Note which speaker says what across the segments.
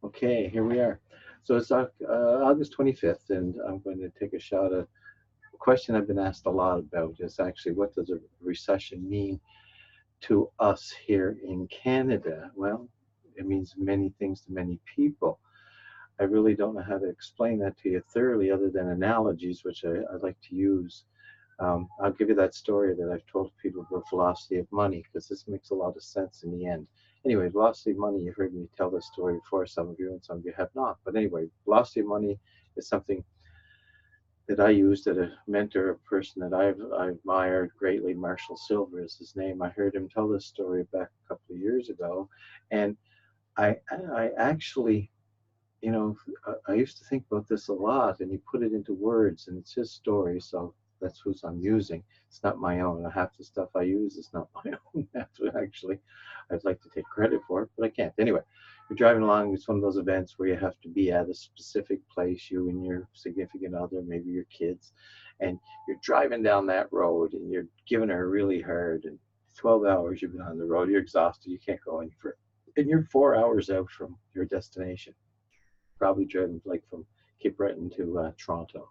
Speaker 1: Okay, here we are. So it's August 25th, and I'm going to take a shot at a question I've been asked a lot about is actually what does a recession mean to us here in Canada? Well, it means many things to many people. I really don't know how to explain that to you thoroughly other than analogies, which I like to use. I'll give you that story that I've told people about velocity of money because this makes a lot of sense in the end. Anyway, velocity of money, you've heard me tell this story before, some of you and some of you have not. But anyway, velocity of money is something that I used at a mentor, a person that I admired greatly. Marshall Silver is his name. I heard him tell this story back a couple of years ago. And I actually, I used to think about this a lot, and he put it into words, and it's his story, so that's whose I'm using. It's not my own. Half the stuff I use is not my own. Actually, I'd like to take credit for it, but I can't. Anyway, you're driving along. It's one of those events where you have to be at a specific place, you and your significant other, maybe your kids, and you're driving down that road, and you're giving her really hard, and 12 hours you've been on the road. You're exhausted. You can't go any further, and you're 4 hours out from your destination, probably driven like from Cape Breton to Toronto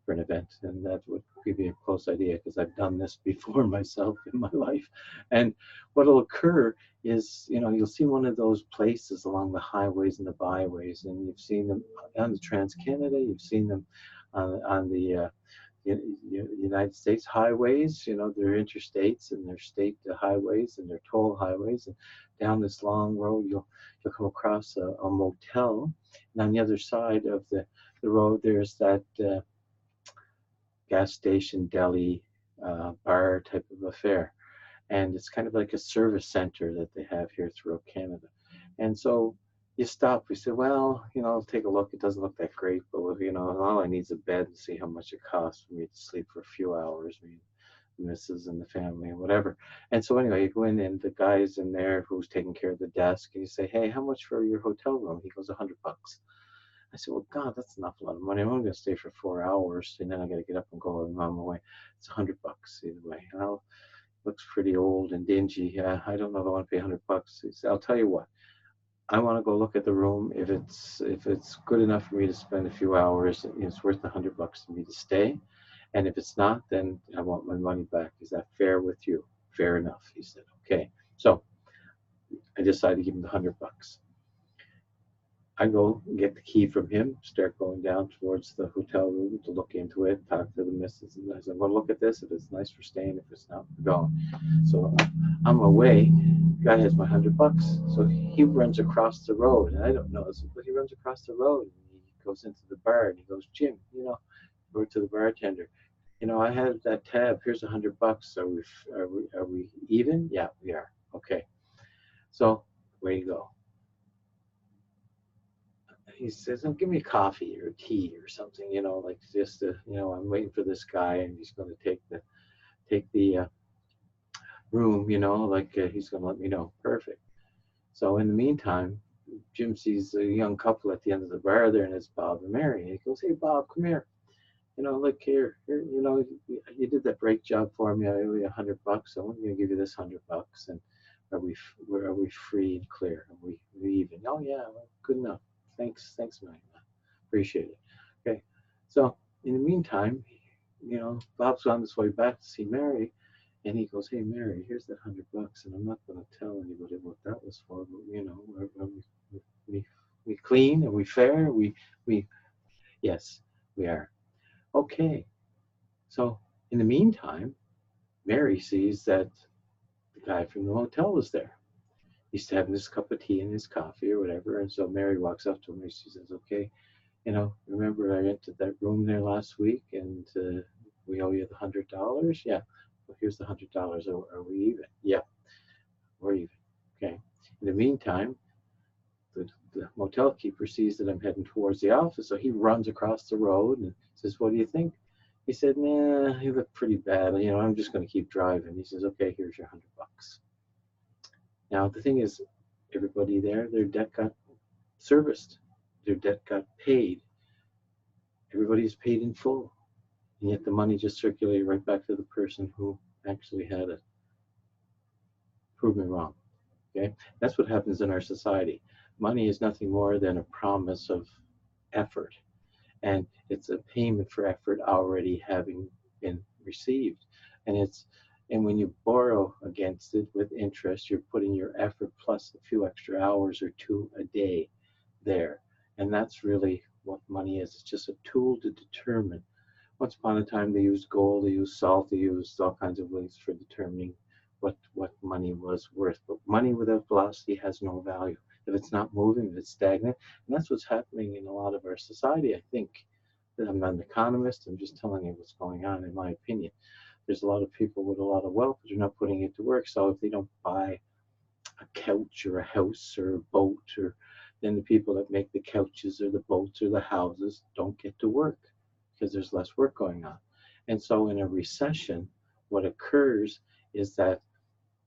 Speaker 1: for an event, and that would give you a close idea because I've done this before myself in my life. And what'll occur is, you'll see one of those places along the highways and the byways, and you've seen them on the Trans Canada, you've seen them on the United States highways. They're interstates and they're state highways and they're toll highways. And down this long road, you'll come across a motel, and on the other side of the road, there's that gas station, deli, bar type of affair. And it's kind of like a service center that they have here throughout Canada. And so you stop, we say, well, I'll take a look. It doesn't look that great, but all I need is a bed and see how much it costs for me to sleep for a few hours, me, the missus and the family and whatever. And so anyway, you go in and the guy's in there who's taking care of the desk, and you say, hey, how much for your hotel room? He goes, $100. I said, well, God, that's an awful lot of money. I'm only going to stay for 4 hours, and then I got to get up and go on my way. It's $100 either way. Well, looks pretty old and dingy. Yeah, I don't know if I want to pay $100. He said, I'll tell you what. I want to go look at the room. If it's good enough for me to spend a few hours, it's worth $100 to me to stay. And if it's not, then I want my money back. Is that fair with you? Fair enough. He said, okay. So I decided to give him the $100. I go get the key from him, start going down towards the hotel room to look into it, talk to the missus, and I said, well, look at this. If it's nice, we're staying. If it's not, we're going. So I'm away. Guy has my $100. So he runs across the road, and I don't know this, but he runs across the road and he goes into the bar and he goes, Jim, go to the bartender. I had that tab. Here's $100. Are we even? Yeah, we are. Okay. So way to go. He says, oh, give me coffee or tea or something, like just I'm waiting for this guy and he's going to take the room, like he's going to let me know. Perfect. So in the meantime, Jim sees a young couple at the end of the bar there, and it's Bob and Mary. And he goes, hey, Bob, come here. Look here, you did that brake job for me. I owe you $100. So I'm going to give you this $100. And are we free and clear? Are we even? Oh yeah, well, good enough. Thanks, Mary. Appreciate it. Okay, so in the meantime, Bob's on his way back to see Mary, and he goes, "Hey, Mary, here's that $100, and I'm not going to tell anybody what that was for, but are we clean? Are we fair? We yes, we are. Okay, so in the meantime, Mary sees that the guy from the motel was there. He's having his cup of tea and his coffee or whatever. And so Mary walks up to him and she says, okay, remember I rented that room there last week and we owe you the $100? Yeah. Well, here's the $100. Are we even? Yeah, we're even. Okay. In the meantime, the motel keeper sees that I'm heading towards the office. So he runs across the road and says, what do you think? He said, nah, you look pretty bad. I'm just going to keep driving. He says, okay, here's your $100. Now, the thing is, everybody there, their debt got serviced. Their debt got paid. Everybody's paid in full. And yet the money just circulated right back to the person who actually had it. Prove me wrong. Okay? That's what happens in our society. Money is nothing more than a promise of effort, and it's a payment for effort already having been received. And it's and when you borrow against it with interest, you're putting your effort plus a few extra hours or two a day there. And that's really what money is. It's just a tool to determine. Once upon a time, they used gold, they used salt, they used all kinds of ways for determining what money was worth. But money without velocity has no value. If it's not moving, if it's stagnant, and that's what's happening in a lot of our society, I think. I'm not an economist, I'm just telling you what's going on, in my opinion. There's a lot of people with a lot of wealth, but they're not putting it to work. So if they don't buy a couch or a house or a boat, or then the people that make the couches or the boats or the houses don't get to work because there's less work going on. And so in a recession, what occurs is that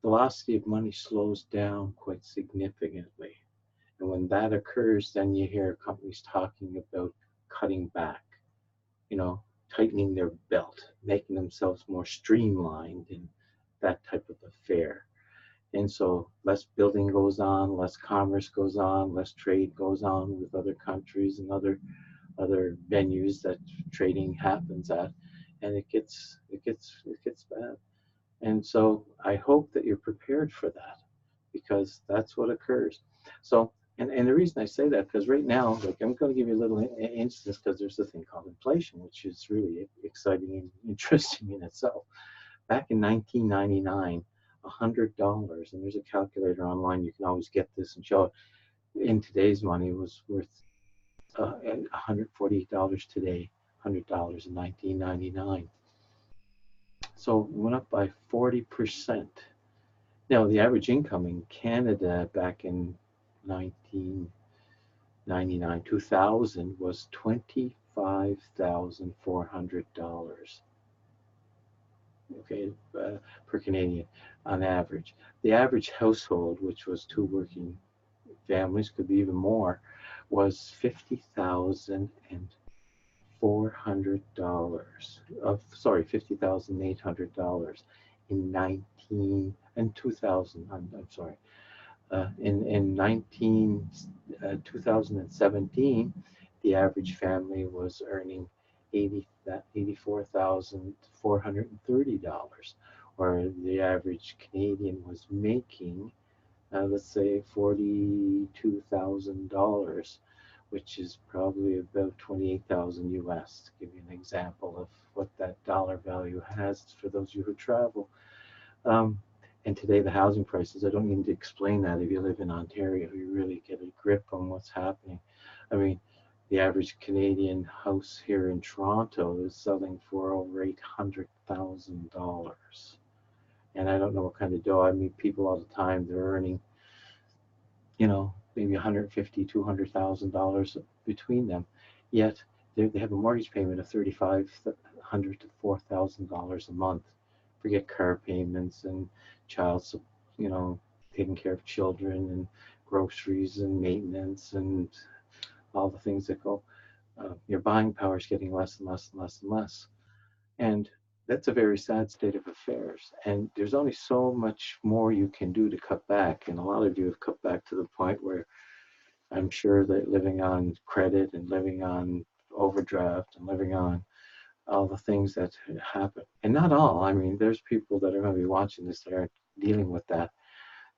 Speaker 1: velocity of money slows down quite significantly. And when that occurs, then you hear companies talking about cutting back, you know, tightening their belt, making themselves more streamlined and that type of affair. And so less building goes on, less commerce goes on, less trade goes on with other countries and other venues that trading happens at, and it gets bad. And so I hope that you're prepared for that, because that's what occurs. So and the reason I say that, because right now, like, I'm going to give you a little instance, because there's a thing called inflation, which is really exciting and interesting in itself. Back in 1999, $100, and there's a calculator online, you can always get this and show it, in today's money was worth $148 today, $100 in 1999. So it went up by 40%. Now, the average income in Canada back in 1999, 2000 was $25,400. Okay, per Canadian on average. The average household, which was two working families, could be even more, was $50,400 of sorry, $50,800 in 2000. I'm sorry. In 2017, the average family was earning 84,430, or the average Canadian was making, let's say, $42,000, which is probably about 28,000 US, to give you an example of what that dollar value has for those of you who travel. Um, and today, the housing prices, I don't need to explain that. If you live in Ontario, you really get a grip on what's happening. I mean, the average Canadian house here in Toronto is selling for over $800,000. And I don't know what kind of dough. I meet people all the time, they're earning, maybe 150, $200,000 between them. Yet they have a mortgage payment of $3,500 to $4,000 a month. Forget car payments and child, you know, taking care of children and groceries and maintenance and all the things that go. Your buying power is getting less and less and less and less. And that's a very sad state of affairs. And there's only so much more you can do to cut back. And a lot of you have cut back to the point where I'm sure that living on credit and living on overdraft and living on all the things that happen. And not all. I mean, there's people that are going to be watching this that aren't dealing with that.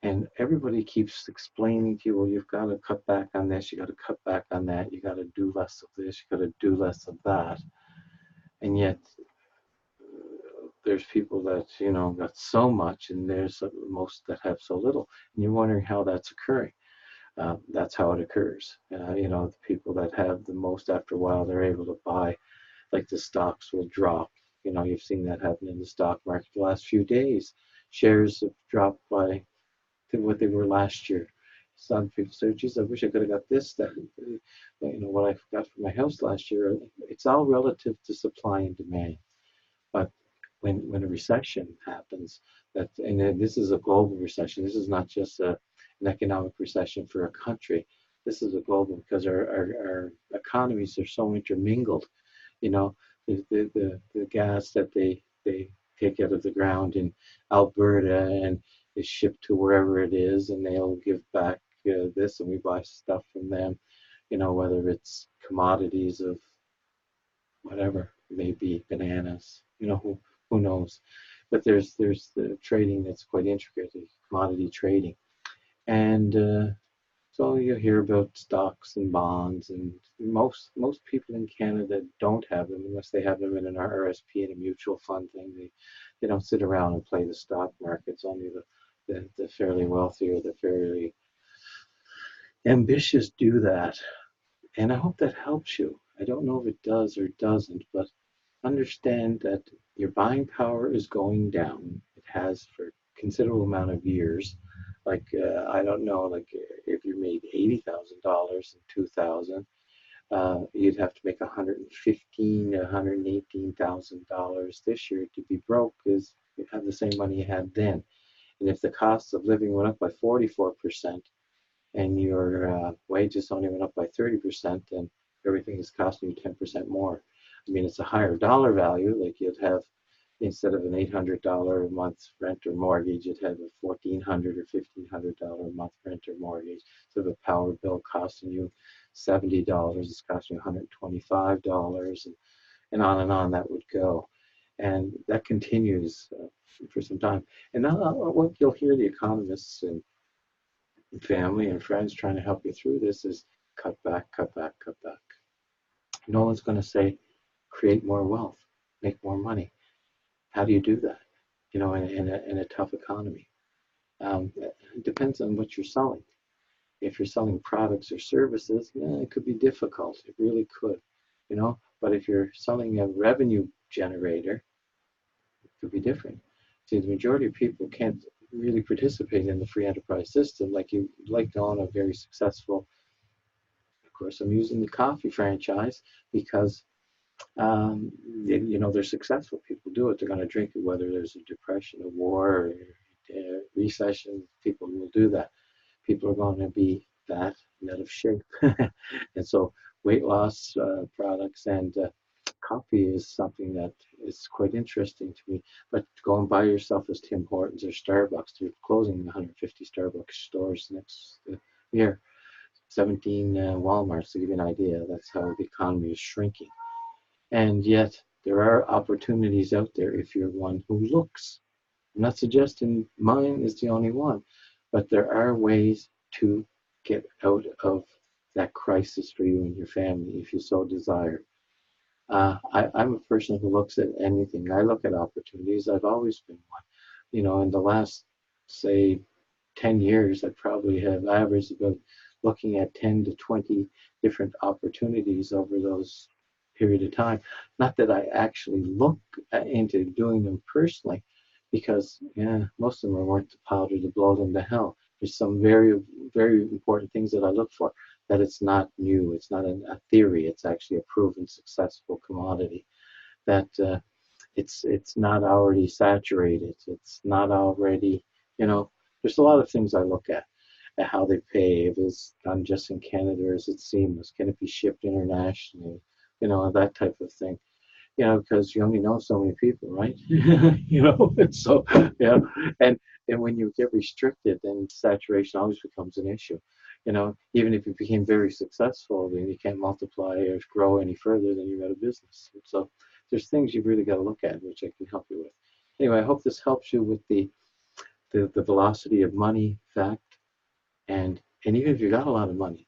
Speaker 1: And everybody keeps explaining to you, well, you've got to cut back on this, you got to cut back on that, you got to do less of this, you got to do less of that. And yet, there's people that, got so much, and there's most that have so little. And you're wondering how that's occurring. That's how it occurs. The people that have the most, after a while, they're able to buy, like the stocks will drop. You've seen that happen in the stock market the last few days. Shares have dropped by to what they were last year. Some people say, geez, I wish I could have got this, that, what I got for my house last year. It's all relative to supply and demand. But when a recession happens, and then this is a global recession. This is not just an economic recession for a country. This is a global, because our economies are so intermingled. The gas that they take out of the ground in Alberta and is shipped to wherever it is, and they'll give back this, and we buy stuff from them, whether it's commodities of whatever it may be, bananas, who knows. But there's the trading that's quite intricate, the commodity trading. And so you hear about stocks and bonds, and most people in Canada don't have them unless they have them in an RSP and a mutual fund thing. They don't sit around and play the stock markets. Only the fairly wealthy or the fairly ambitious do that. And I hope that helps you. I don't know if it does or doesn't, but understand that your buying power is going down. It has for a considerable amount of years. Like I don't know, like if you made $80,000 in 2000, you'd have to make 115, $118,000 this year to be broke, because you have the same money you had then. And if the cost of living went up by 44%, and your wages only went up by 30%, then everything is costing you 10% more. I mean, it's a higher dollar value. Like you'd have, instead of an $800 a month rent or mortgage, you'd have a $1,400 or $1,500 a month rent or mortgage. So the power bill costing you $70, it's costing you $125, and on that would go. And that continues for some time. And now what you'll hear the economists and family and friends trying to help you through this is cut back, cut back, cut back. No one's going to say create more wealth, make more money. How do you do that? In a tough economy. It depends on what you're selling. If you're selling products or services, it could be difficult. It really could. But if you're selling a revenue generator, it could be different. See, the majority of people can't really participate in the free enterprise system like you like to own a very successful. Of course, I'm using the coffee franchise because they're successful. People do it. They're going to drink it, whether there's a depression, a war, or recession. People will do that. People are going to be fat and out of shape, and so weight loss products and coffee is something that is quite interesting to me. But go and buy yourself as Tim Hortons or Starbucks. They're closing 150 Starbucks stores next year. 17 Walmarts, to give you an idea. That's how the economy is shrinking. And yet, there are opportunities out there if you're one who looks. I'm not suggesting mine is the only one, but there are ways to get out of that crisis for you and your family if you so desire. I'm a person who looks at anything. I look at opportunities. I've always been one. In the last, say, 10 years, I probably have averaged about looking at 10 to 20 different opportunities over those period of time. Not that I actually look into doing them personally, because most of them are worth the powder to blow them to hell. There's some very, very important things that I look for, that it's not new, it's not a theory, it's actually a proven successful commodity, that it's not already saturated, it's not already, there's a lot of things I look at how they pay, if it's done just in Canada or is it seamless, can it be shipped internationally, that type of thing. Because you only know so many people, right? And so, yeah, and when you get restricted, then saturation always becomes an issue. Even if you became very successful, then you can't multiply or grow any further, then you're out of business. And so there's things you've really got to look at, which I can help you with. Anyway, I hope this helps you with the velocity of money fact, and even if you got a lot of money,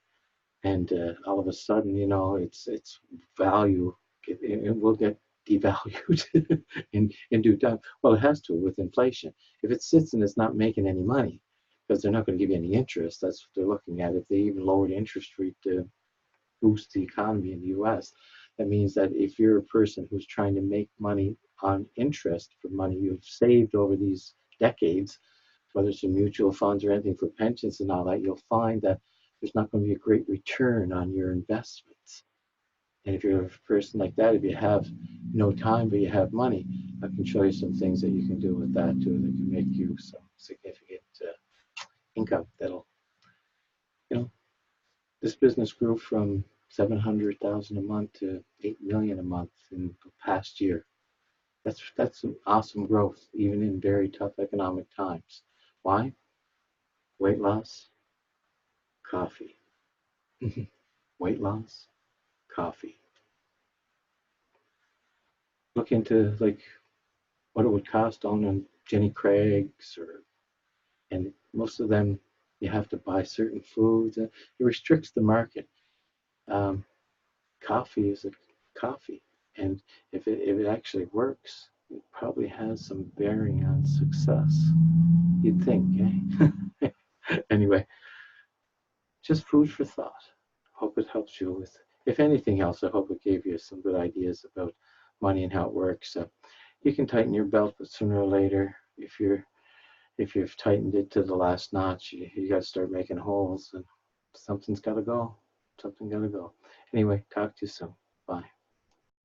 Speaker 1: and all of a sudden, its value, it will get devalued in due time. Well, it has to with inflation. If it sits and it's not making any money, because they're not going to give you any interest, that's what they're looking at. If they even lower the interest rate to boost the economy in the U.S., that means that if you're a person who's trying to make money on interest for money you've saved over these decades, whether it's in mutual funds or anything for pensions and all that, you'll find that there's not going to be a great return on your investments. And if you're a person like that, if you have no time but you have money, I can show you some things that you can do with that too, that can make you some significant income. This business grew from 700,000 a month to 8 million a month in the past year. That's some awesome growth, even in very tough economic times. Why? Weight loss, Coffee. Weight loss, coffee. Look into like what it would cost on Jenny Craig's, or and most of them you have to buy certain foods. It restricts the market. Um, Coffee is a coffee, and if it actually works, it probably has some bearing on success. You'd think, eh? Anyway, just food for thought. Hope it helps you with. If anything else, I hope it gave you some good ideas about money and how it works. You can tighten your belt, but sooner or later, if you've tightened it to the last notch, you got to start making holes, and something's got to go. Something got to go. Anyway, talk to you soon. Bye.